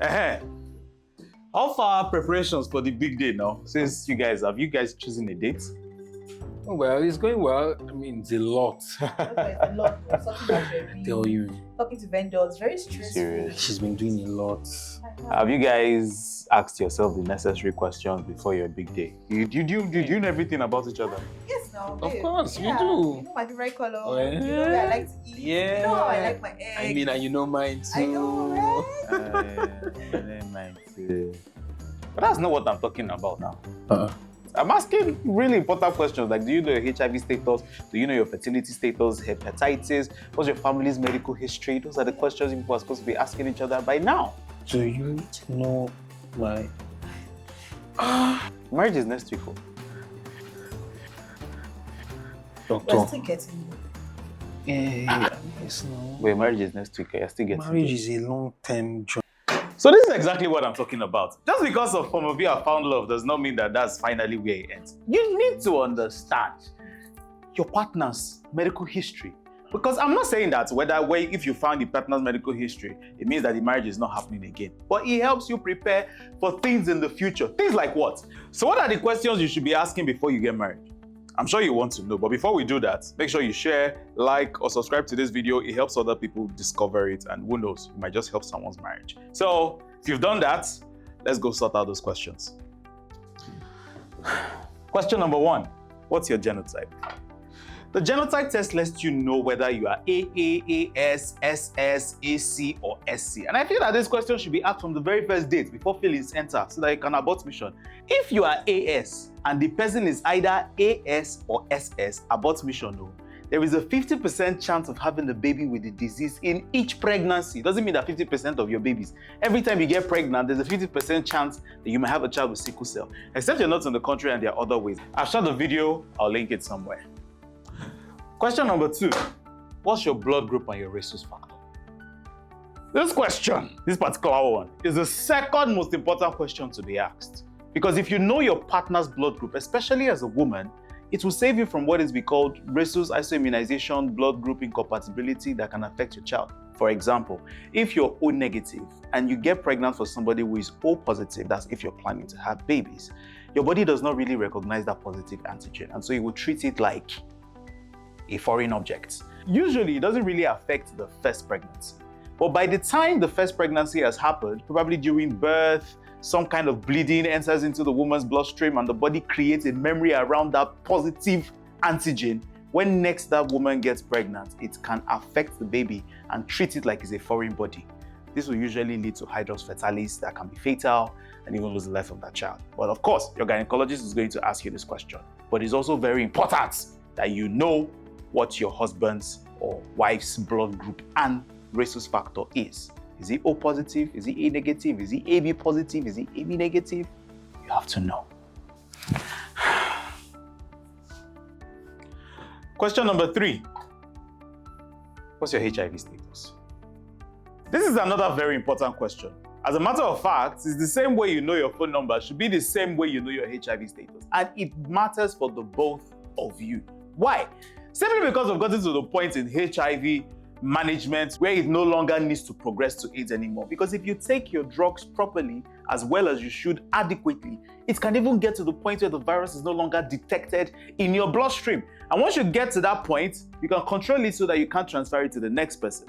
Uh-huh. How far preparations for the big day now? Since have you guys chosen a date? Oh, well, it's going well. I mean, it's a lot. It's a lot. Sorting out your bill, Tell you, talking to vendors, very stressful. Serious. she's been doing a lot. Have you guys asked yourself the necessary questions before your big day? Do you know everything about each other? Yes, now. Of babe. course, we Yeah. do. You know my favorite color. Oh, yeah. You know where I like to eat. Yeah. You know how I like my eggs. I mean, and you know mine too. I know, right? But that's not what I'm talking about now. Uh-uh. I'm asking really important questions like, do you know your HIV status? Do you know your fertility status, hepatitis? What's your family's medical history? Those are the questions people are supposed to be asking each other by now. Do you know my... Marriage is next week. Doctor? We're still getting there. Yeah, yes, no. Wait, marriage is next week. You're still getting Marriage it. is a long-term job. So this is exactly what I'm talking about. Just because of some of you have found love does not mean that that's finally where it ends. You need to understand your partner's medical history. Because I'm not saying that if you found the partner's medical history, it means that the marriage is not happening again. But it helps you prepare for things in the future. Things like what? So what are the questions you should be asking before you get married? I'm sure you want to know, but before we do that, make sure you share, like, or subscribe to this video. It helps other people discover it, and who knows, it might just help someone's marriage. So if you've done that, let's go sort out those questions. Question number 1, what's your genotype? The genotype test lets you know whether you are AA, AS, SS, AC, or SC. And I feel that this question should be asked from the very first date before feelings enter so that you can abort mission. If you are AS and the person is either AS or SS, abort mission, no. There is a 50% chance of having a baby with the disease in each pregnancy. Doesn't mean that 50% of your babies. Every time you get pregnant, there's a 50% chance that you might have a child with sickle cell. Except you're not in the country and there are other ways. I've shot the video, I'll link it somewhere. Question number 2, what's your blood group and your rhesus factor? This question, this particular one, is the second most important question to be asked. Because if you know your partner's blood group, especially as a woman, it will save you from what is called rhesus isoimmunization blood group incompatibility that can affect your child. For example, if you're O negative and you get pregnant for somebody who is O positive, that's if you're planning to have babies, your body does not really recognize that positive antigen, and so it will treat it like a foreign object. Usually, it doesn't really affect the first pregnancy. But by the time the first pregnancy has happened, probably during birth, some kind of bleeding enters into the woman's bloodstream and the body creates a memory around that positive antigen. When next that woman gets pregnant, it can affect the baby and treat it like it's a foreign body. This will usually lead to hydros fetalis that can be fatal and even lose the life of that child. But of course, your gynecologist is going to ask you this question. But it's also very important that you know what your husband's or wife's blood group and rhesus factor is. Is he O positive? Is he A negative? Is he AB positive? Is he AB negative? You have to know. Question number 3. What's your HIV status? This is another very important question. As a matter of fact, it's the same way you know your phone number should be the same way you know your HIV status. And it matters for the both of you. Why? Simply because we've gotten to the point in HIV management where it no longer needs to progress to AIDS anymore. Because if you take your drugs properly, as well as you should adequately, it can even get to the point where the virus is no longer detected in your bloodstream. And once you get to that point, you can control it so that you can't transfer it to the next person.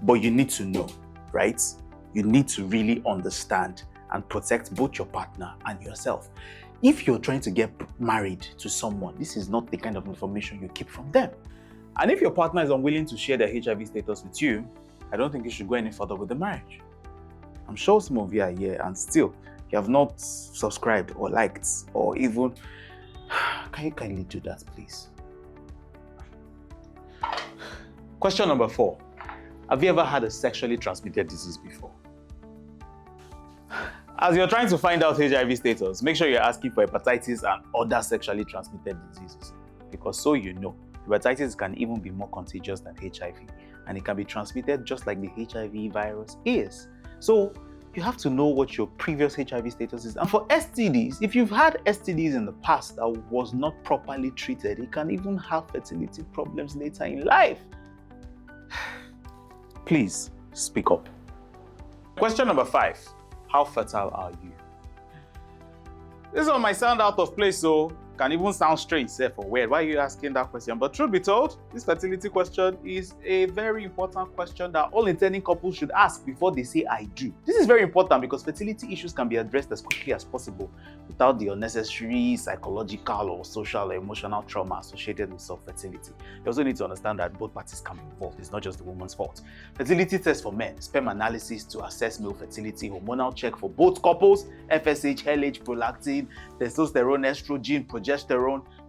But you need to know, right? You need to really understand and protect both your partner and yourself. If you're trying to get married to someone, this is not the kind of information you keep from them. And if your partner is unwilling to share their HIV status with you, I don't think you should go any further with the marriage. I'm sure some of you are here and still you have not subscribed or liked or even... Can you kindly do that, please? Question number 4. Have you ever had a sexually transmitted disease before? As you're trying to find out HIV status, make sure you're asking for hepatitis and other sexually transmitted diseases. Because so you know, hepatitis can even be more contagious than HIV, and it can be transmitted just like the HIV virus is. So you have to know what your previous HIV status is. And for STDs, if you've had STDs in the past that was not properly treated, it can even have fertility problems later in life. please speak up. Question number 5. How fertile are you? This one might sound out of place, so can even sound strange, say, for weird. Why are you asking that question? But truth be told, this fertility question is a very important question that all intending couples should ask before they say I do. This is very important because fertility issues can be addressed as quickly as possible without the unnecessary psychological or social or emotional trauma associated with fertility. You also need to understand that both parties can be involved. It's not just the woman's fault. Fertility tests for men, sperm analysis to assess male fertility, hormonal check for both couples, FSH, LH, prolactin, testosterone, estrogen, progesterone.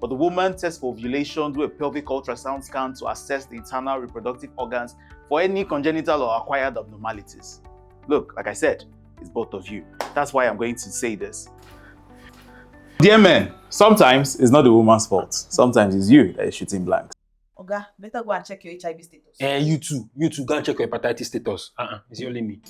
For the woman, test for ovulation, do a pelvic ultrasound scan to assess the internal reproductive organs for any congenital or acquired abnormalities. Look, like I said, it's both of you. That's why I'm going to say this. Dear men, sometimes it's not the woman's fault. Sometimes it's you that is shooting blanks. Oga, better go and check your HIV status. You too, go and check your hepatitis status. It's only me.